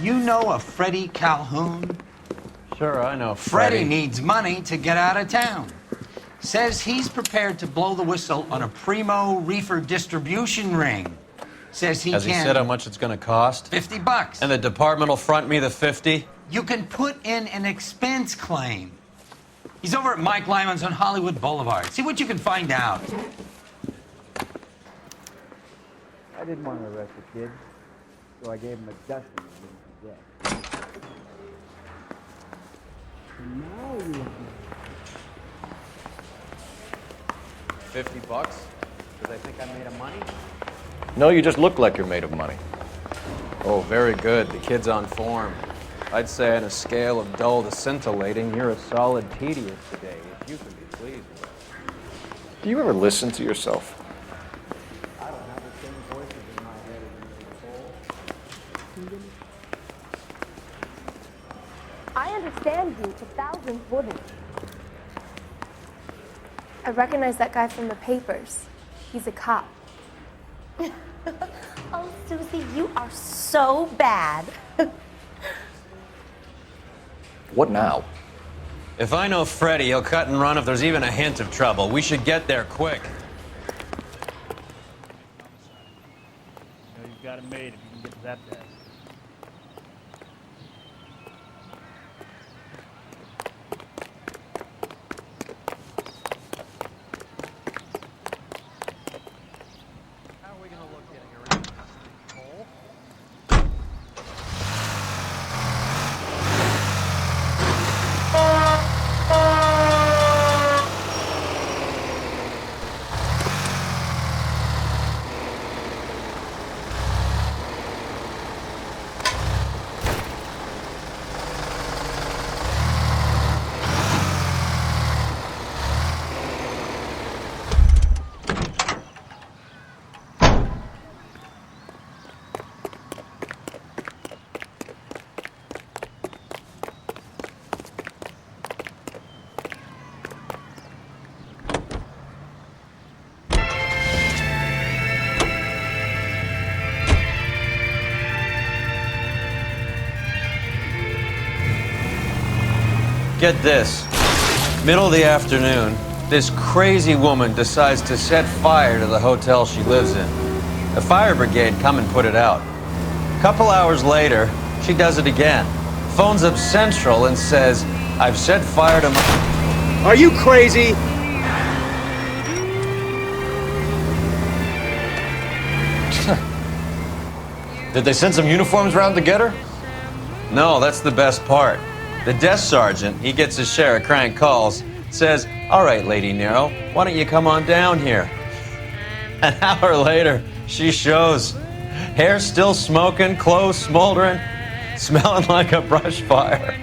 You know a Freddie Calhoun? Sure, I know Freddie needs money to get out of town. Says he's prepared to blow the whistle on a primo reefer distribution ring. Says he Has he said how much it's going to cost? $50. And the department will front me the 50? You can put in an expense claim. He's over at Mike Lyman's on Hollywood Boulevard. See what you can find out. I didn't want to arrest the kid, so I gave him a dusting and didn't forget. And now you look $50? Because I think I'm made of money? No, you just look like you're made of money. Oh, very good. The kid's on form. I'd say on a scale of dull to scintillating, you're a solid tedious today, if you can be pleased with. Do you ever listen to yourself? I don't have the same voices in my head as in your soul. I understand you, but thousands wouldn't. I recognize that guy from the papers. He's a cop. Oh, Susie, you are so bad. What now? If I know Freddie, he'll cut and run if there's even a hint of trouble. We should get there quick. You know you've got it made if you can get to that desk. How are we going to look getting around Cole? Get this. Middle of the afternoon, this crazy woman decides to set fire to the hotel she lives in. The fire brigade come and put it out. A couple hours later, she does it again. Phones up Central and says, I've set fire to my... Are you crazy? Did they send some uniforms around to get her? No, that's the best part. The desk sergeant, he gets his share of crank calls, says, all right, Lady Nero, why don't you come on down here? An hour later, she shows. Hair still smoking, clothes smoldering, smelling like a brush fire.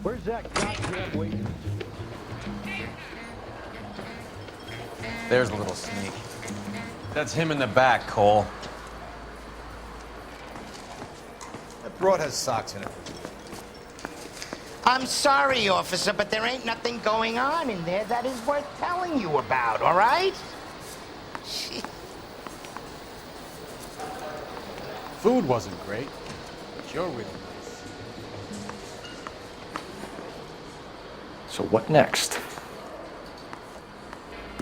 Where's that goddamn waiter? There's a little sneak. That's him in the back, Cole. That broad has socks in it. I'm sorry, officer, but there ain't nothing going on in there that is worth telling you about, all right? Food wasn't great, but you're really nice. So what next?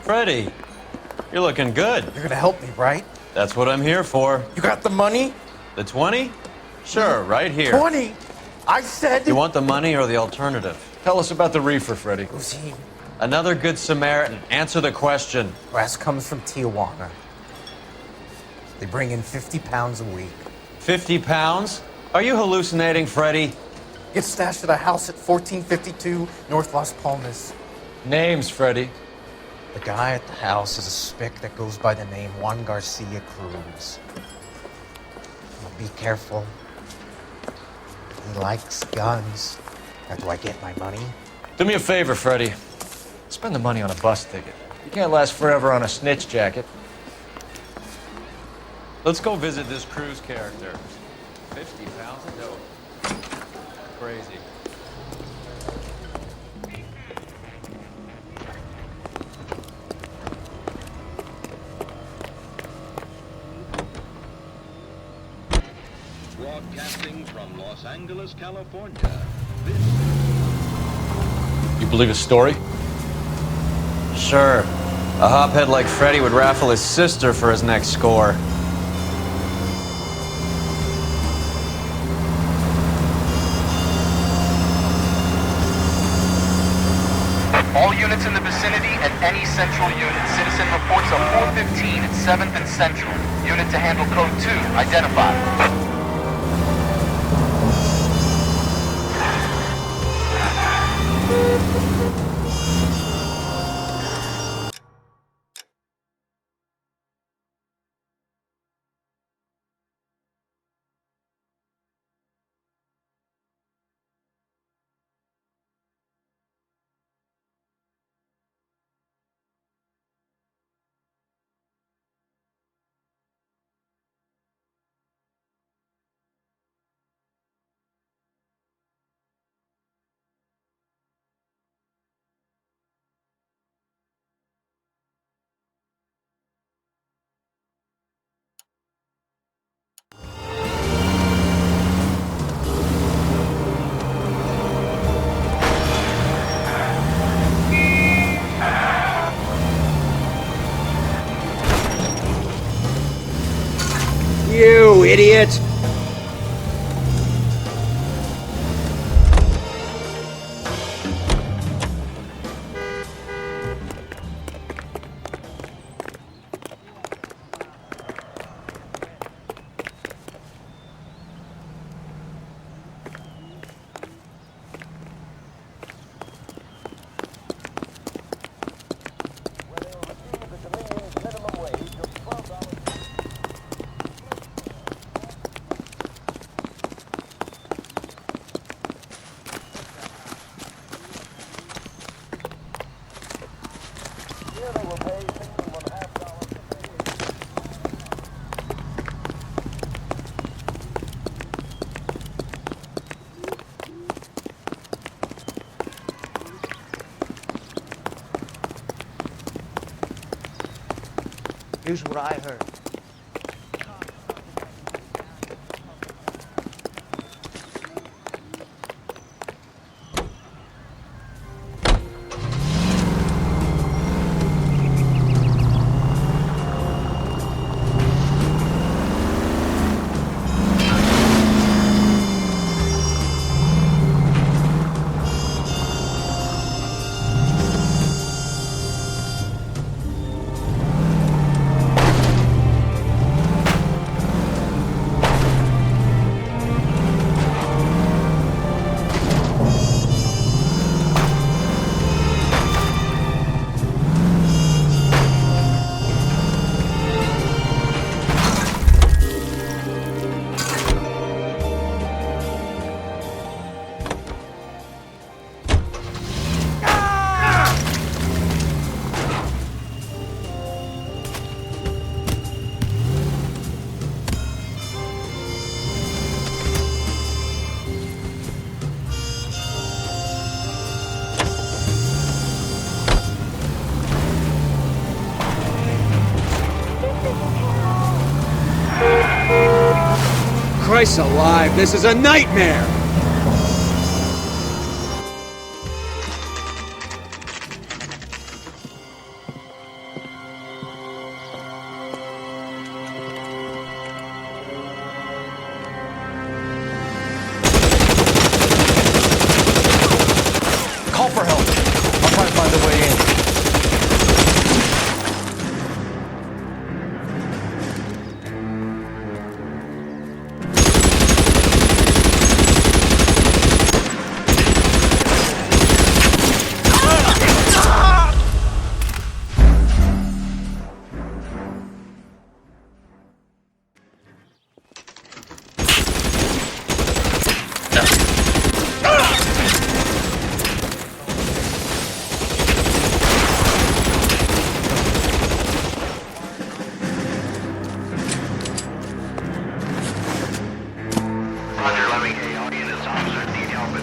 Freddie, you're looking good. You're gonna help me, right? That's what I'm here for. You got the money? The 20? Sure, right here. 20? I said... You want the money or the alternative? Tell us about the reefer, Freddie. Lucy, Another good Samaritan. Answer the question. Grass comes from Tijuana. They bring in 50 pounds a week. 50 pounds? Are you hallucinating, Freddie? It's stashed at a house at 1452 North Las Palmas. Names, Freddie. The guy at the house is a spick that goes by the name Juan Garcia Cruz. Now be careful. He likes guns. Now, do I get my money? Do me a favor, Freddie. Spend the money on a bus ticket. You can't last forever on a snitch jacket. Let's go visit this Cruz character. 50 pounds of dope. Crazy. Broadcasting from Los Angeles, California. You believe his story? Sure. A hophead like Freddy would raffle his sister for his next score. All units in the vicinity and any central unit. Citizen reports a 415 at 7th and Central. Unit to handle code 2, identified. You idiot! Here's what I heard. Christ alive, this is a nightmare! Call for help. I'll try to find a way in.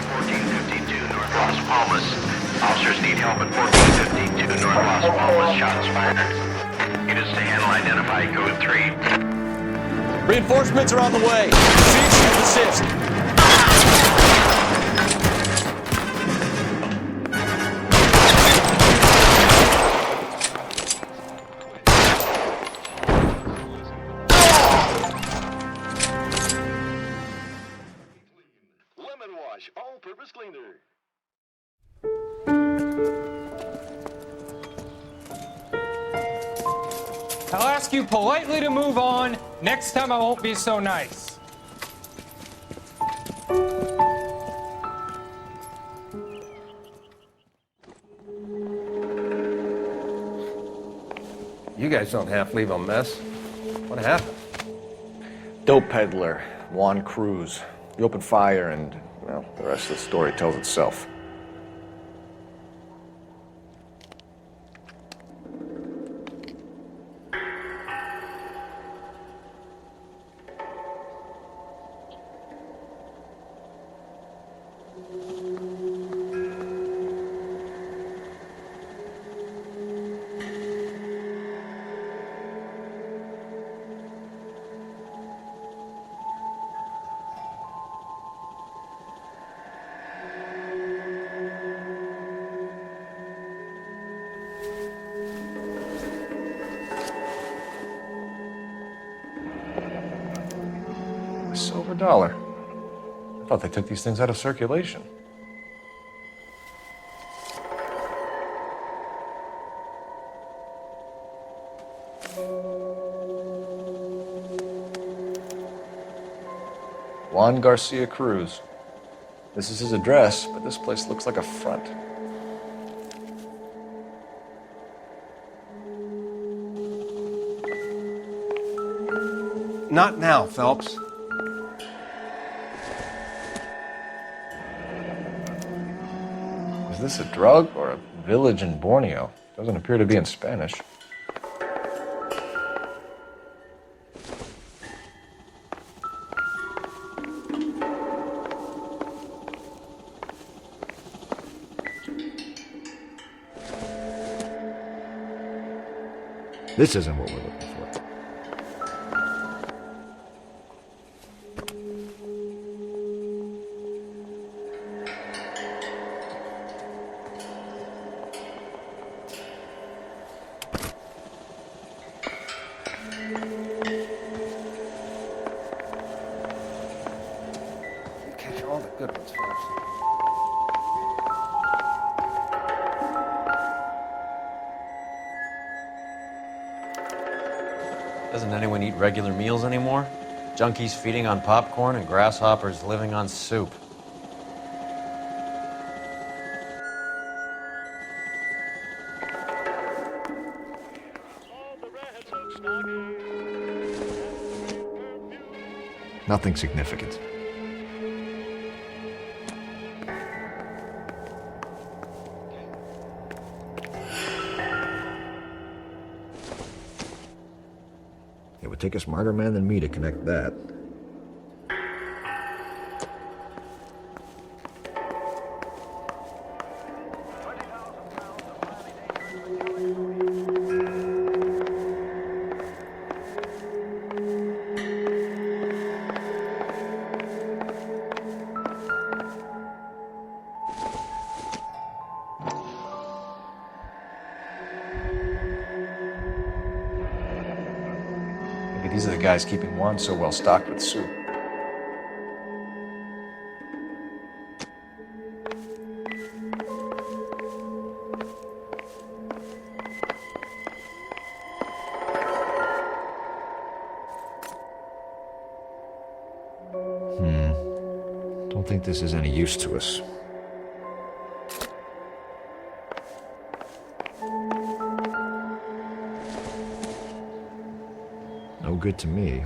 1452 North Las Palmas. Officers need help at 1452 North Las Palmas. Shots fired. Units to handle identify code 3. Reinforcements are on the way. Cease and desist. Lemon Wash, all-purpose cleaner. I'll ask you politely to move on. Next time I won't be so nice. You guys don't half leave a mess. What happened? Dope peddler, Juan Cruz. He opened fire and, well, the rest of the story tells itself. Silver dollar. I thought they took these things out of circulation. Juan Garcia Cruz. This is his address, but this place looks like a front. Not now, Phelps. Is this a drug or a village in Borneo? Doesn't appear to be in Spanish. This isn't what we're looking for. Catch all the good ones first. Doesn't anyone eat regular meals anymore? Junkies feeding on popcorn and grasshoppers living on soup. Nothing significant. It would take a smarter man than me to connect that. Maybe these are the guys keeping Juan so well stocked with soup. Don't think this is any use to us. No good to me.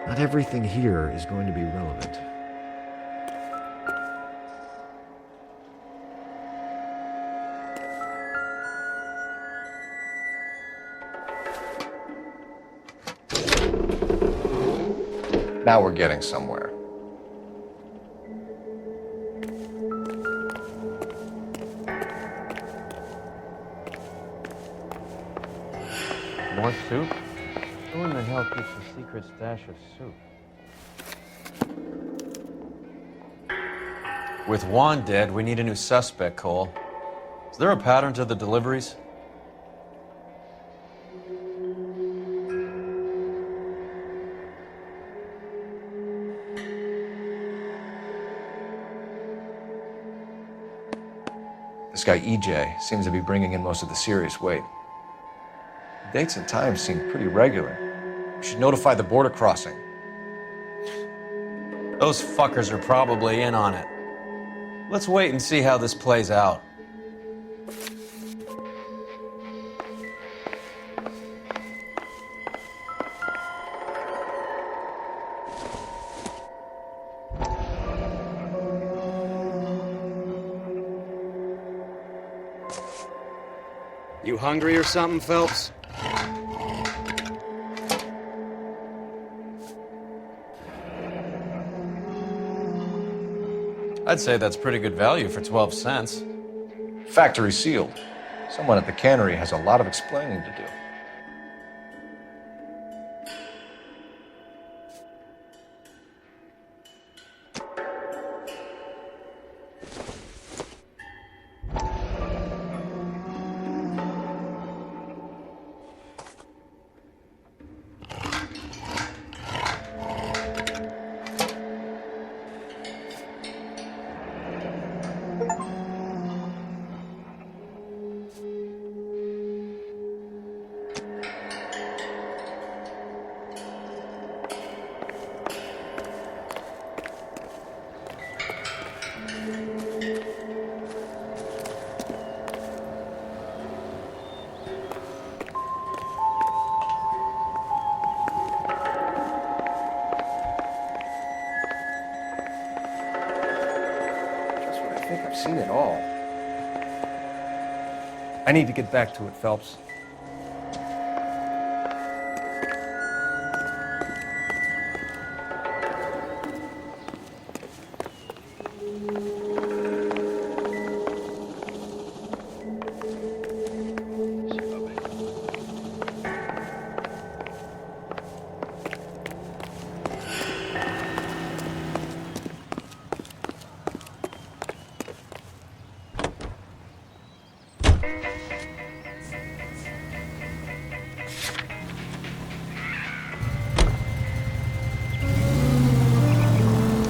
Not everything here is going to be relevant. Now we're getting somewhere. More soup? Who in the hell keeps a secret stash of soup? With Juan dead, we need a new suspect, Cole. Is there a pattern to the deliveries? This guy EJ seems to be bringing in most of the serious weight. The dates and times seem pretty regular. We should notify the border crossing. Those fuckers are probably in on it. Let's wait and see how this plays out. You hungry or something, Phelps? I'd say that's pretty good value for 12 cents. Factory sealed. Someone at the cannery has a lot of explaining to do. I've seen it all. I need to get back to it, Phelps.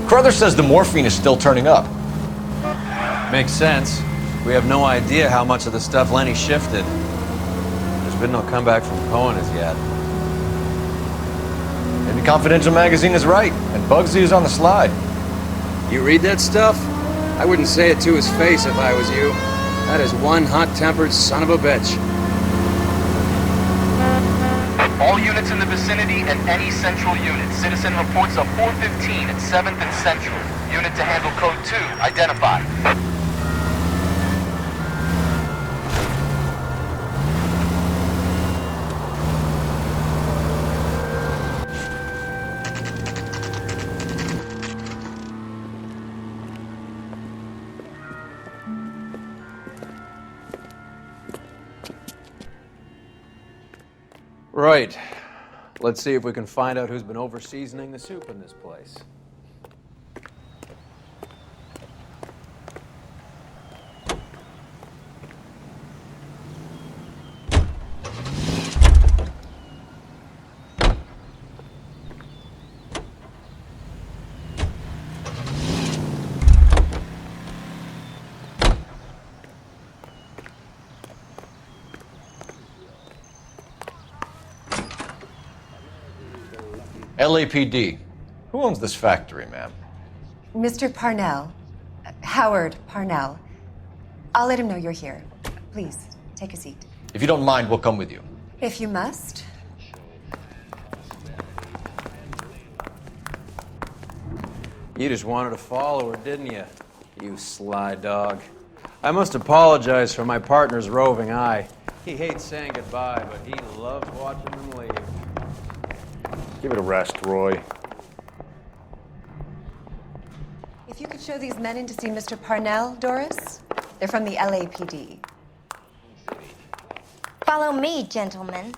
Carruthers says the morphine is still turning up. Makes sense. We have no idea how much of the stuff Lenny shifted. There's been no comeback from Cohen as yet. Maybe Confidential magazine is right, and Bugsy is on the slide. You read that stuff? I wouldn't say it to his face if I was you. That is one hot-tempered son of a bitch. All units in the vicinity and any central unit. Citizen reports of 415 at 7th and Central. Unit to handle code 2, identified. Right. Let's see if we can find out who's been over-seasoning the soup in this place. LAPD. Who owns this factory, ma'am? Mr. Parnell. Howard Parnell. I'll let him know you're here. Please, take a seat. If you don't mind, we'll come with you. If you must. You just wanted to follow her, didn't you? You sly dog. I must apologize for my partner's roving eye. He hates saying goodbye, but he loves watching them leave. Give it a rest, Roy. If you could show these men in to see Mr. Parnell, Doris. They're from the LAPD. Follow me, gentlemen.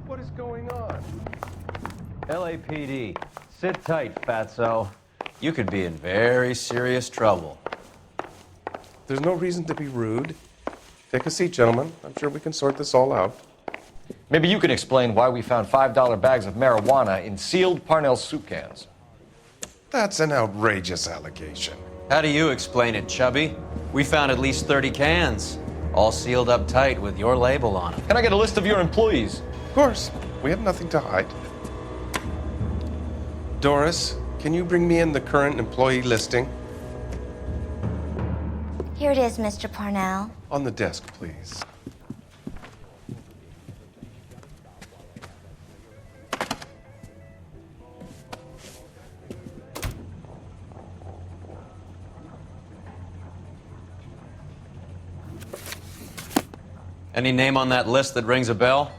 What is going on? LAPD, sit tight, fatso. You could be in very serious trouble. There's no reason to be rude. Take a seat, gentlemen. I'm sure we can sort this all out. Maybe you can explain why we found $5 bags of marijuana in sealed Parnell soup cans. That's an outrageous allegation. How do you explain it, Chubby? We found at least 30 cans, all sealed up tight with your label on them. Can I get a list of your employees? Of course. We have nothing to hide. Doris, can you bring me in the current employee listing? Here it is, Mr. Parnell. On the desk, please. Any name on that list that rings a bell?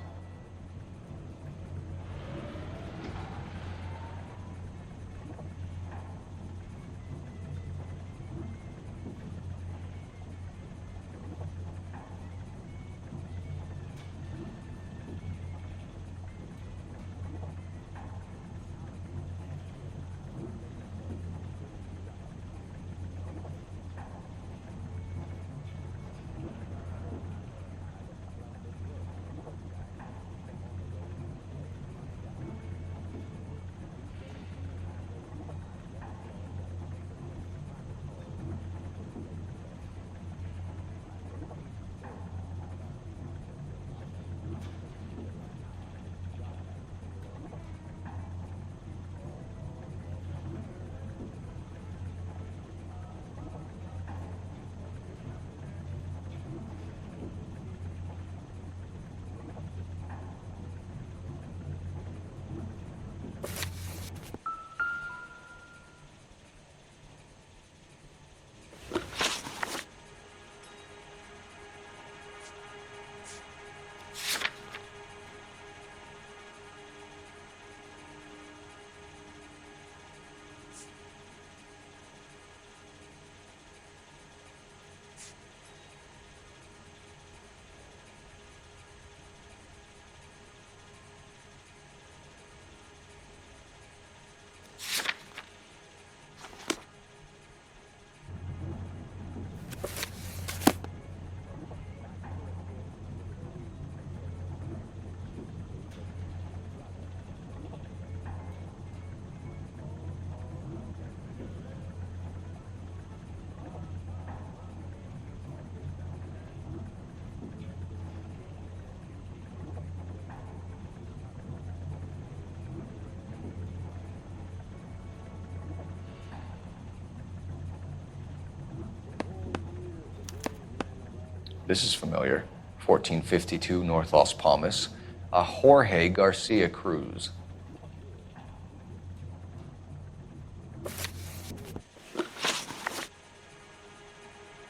This is familiar. 1452 North Las Palmas. A Jorge Garcia Cruz.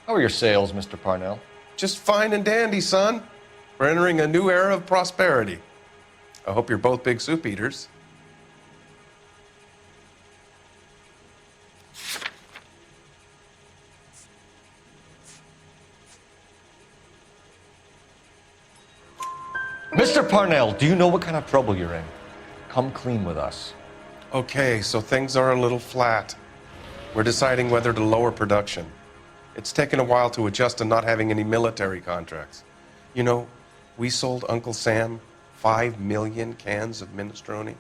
How are your sales, Mr. Parnell? Just fine and dandy, son. We're entering a new era of prosperity. I hope you're both big soup eaters. Mr. Parnell, do you know what kind of trouble you're in? Come clean with us. Okay, so things are a little flat. We're deciding whether to lower production. It's taken a while to adjust to not having any military contracts. You know, we sold Uncle Sam 5 million cans of minestrone.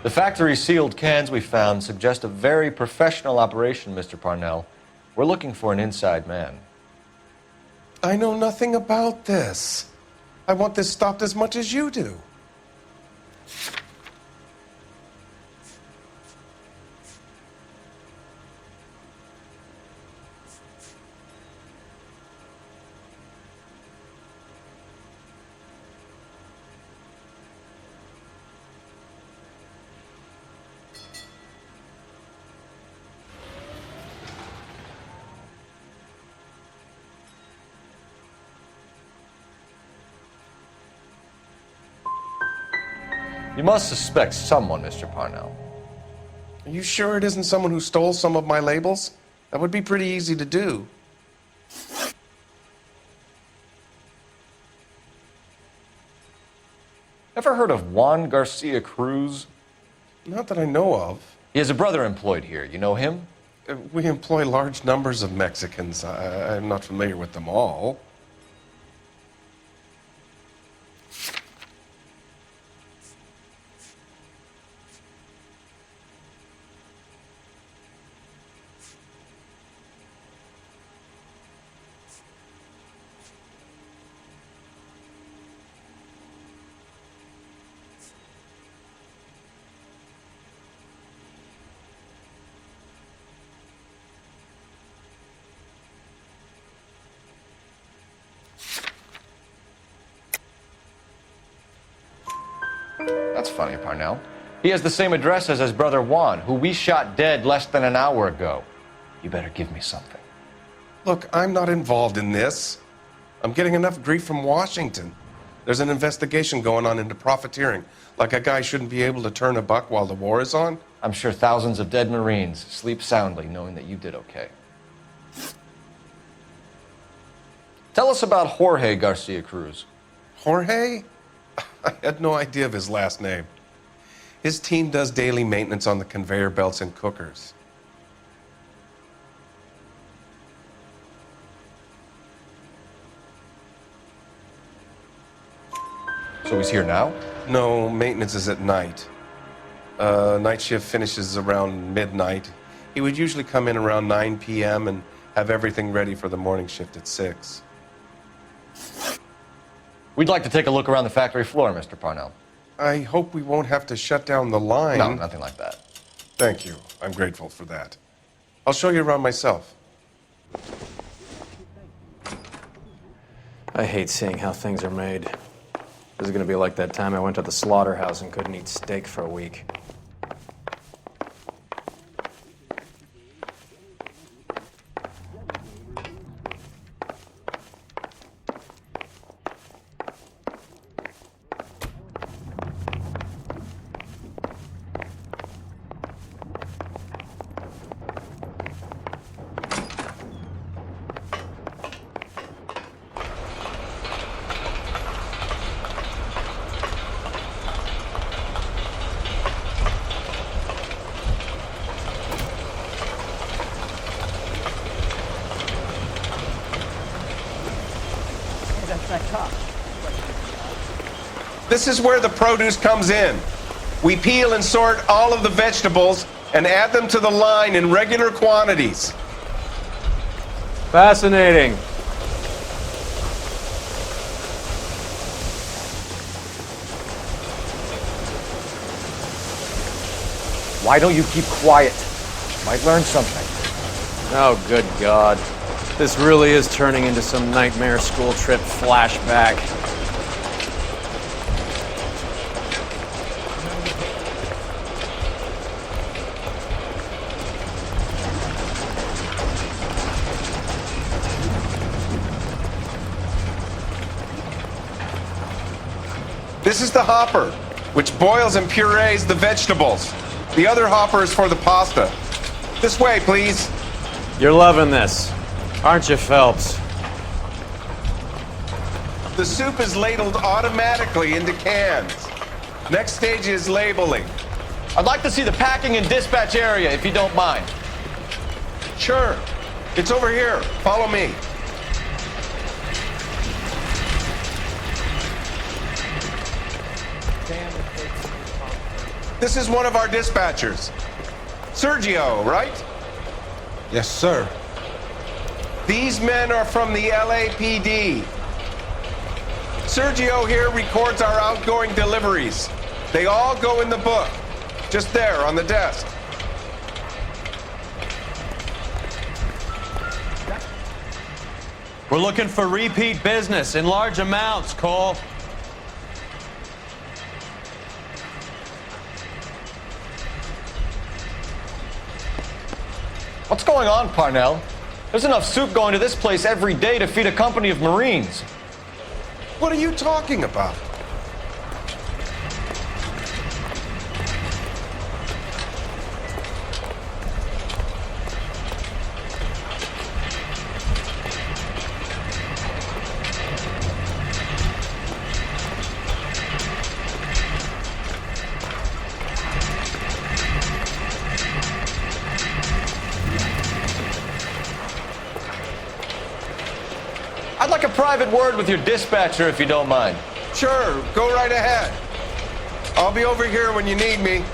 The factory-sealed cans we found suggest a very professional operation, Mr. Parnell. We're looking for an inside man. I know nothing about this. I want this stopped as much as you do. You must suspect someone, Mr. Parnell. Are you sure it isn't someone who stole some of my labels? That would be pretty easy to do. Ever heard of Juan Garcia Cruz? Not that I know of. He has a brother employed here. You know him? We employ large numbers of Mexicans. I'm not familiar with them all. That's funny, Parnell. He has the same address as his brother Juan, who we shot dead less than an hour ago. You better give me something. Look, I'm not involved in this. I'm getting enough grief from Washington. There's an investigation going on into profiteering. Like a guy shouldn't be able to turn a buck while the war is on. I'm sure thousands of dead Marines sleep soundly knowing that you did okay. Tell us about Jorge Garcia Cruz. Jorge? I had no idea of his last name. His team does daily maintenance on the conveyor belts and cookers. So he's here now? No, maintenance is at night. Night shift finishes around midnight. He would usually come in around 9 p.m. and have everything ready for the morning shift at 6. We'd like to take a look around the factory floor, Mr. Parnell. I hope we won't have to shut down the line. No, nothing like that. Thank you. I'm grateful for that. I'll show you around myself. I hate seeing how things are made. This is going to be like that time I went to the slaughterhouse and couldn't eat steak for a week. This is where the produce comes in. We peel and sort all of the vegetables and add them to the line in regular quantities. Fascinating. Why don't you keep quiet? You might learn something. Oh, good God. This really is turning into some nightmare school trip flashback. This is the hopper, which boils and purees the vegetables. The other hopper is for the pasta. This way, please. You're loving this, aren't you, Phelps? The soup is ladled automatically into cans. Next stage is labeling. I'd like to see the packing and dispatch area, if you don't mind. Sure. It's over here. Follow me. This is one of our dispatchers. Sergio, right? Yes, sir. These men are from the LAPD. Sergio here records our outgoing deliveries. They all go in the book, just there on the desk. We're looking for repeat business in large amounts, Cole. What's going on, Parnell? There's enough soup going to this place every day to feed a company of Marines. What are you talking about? I'd like a private word with your dispatcher, if you don't mind. Sure, go right ahead. I'll be over here when you need me.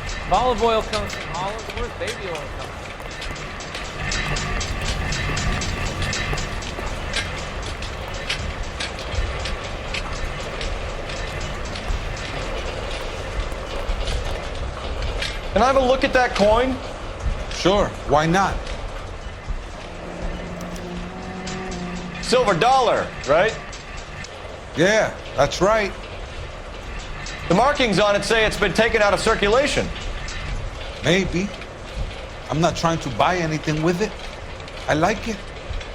If olive oil comes from olives, where's baby oil coming from? Can I have a look at that coin? Sure, why not? Silver dollar, right? Yeah, that's right. The markings on it say it's been taken out of circulation. Maybe. I'm not trying to buy anything with it. I like it.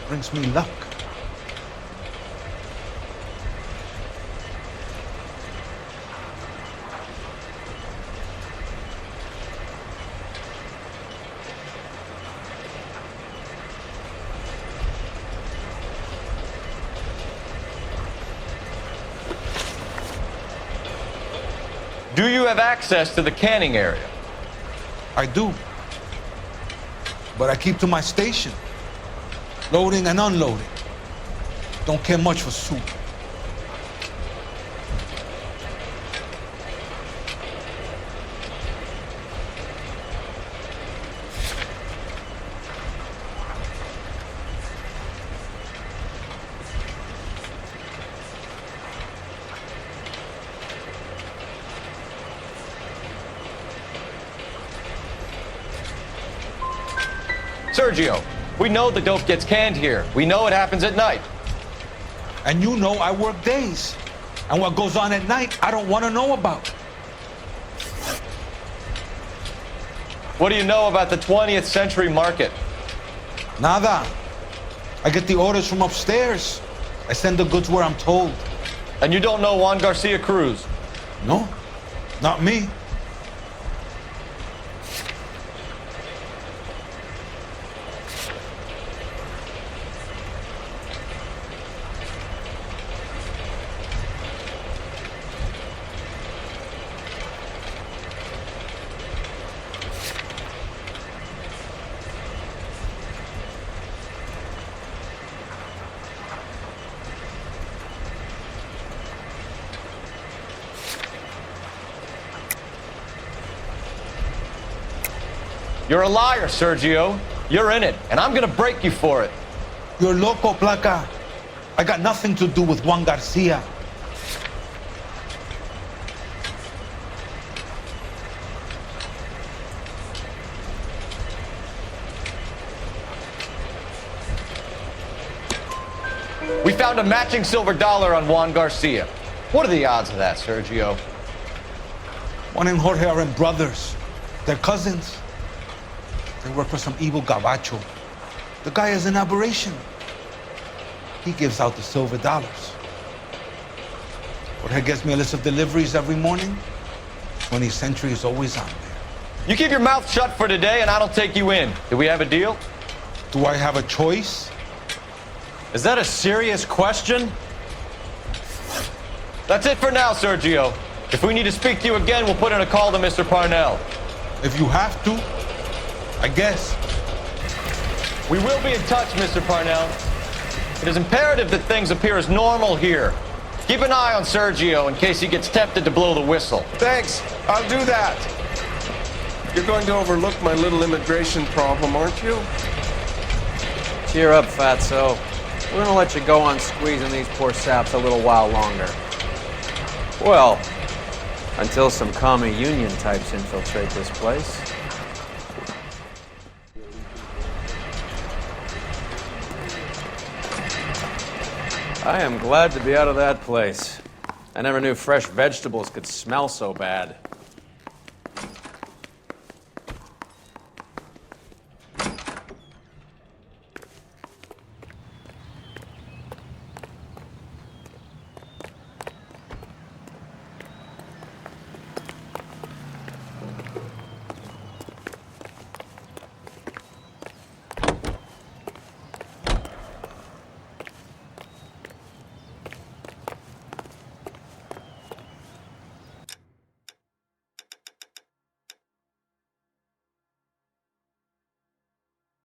Brings me luck. Do you have access to the canning area? I do. But I keep to my station. Loading and unloading. Don't care much for soup. Sergio, we know the dope gets canned here. We know it happens at night. And you know I work days. And what goes on at night, I don't want to know about. What do you know about the 20th century market? Nada. I get the orders from upstairs. I send the goods where I'm told. And you don't know Juan Garcia Cruz? No, not me. You're a liar, Sergio. You're in it, and I'm gonna break you for it. You're loco, Placa. I got nothing to do with Juan Garcia. We found a matching silver dollar on Juan Garcia. What are the odds of that, Sergio? Juan and Jorge are brothers. They're cousins. They work for some evil gabacho. The guy is an aberration. He gives out the silver dollars. Jorge gets me a list of deliveries every morning. 20th Century is always on there. You keep your mouth shut for today, and I don't take you in. Do we have a deal? Do I have a choice? Is that a serious question? That's it for now, Sergio. If we need to speak to you again, we'll put in a call to Mr. Parnell. If you have to, I guess. We will be in touch, Mr. Parnell. It is imperative that things appear as normal here. Keep an eye on Sergio in case he gets tempted to blow the whistle. Thanks. I'll do that. You're going to overlook my little immigration problem, aren't you? Cheer up, fatso. We're gonna let you go on squeezing these poor saps a little while longer. Well, until some commie union types infiltrate this place. I am glad to be out of that place. I never knew fresh vegetables could smell so bad.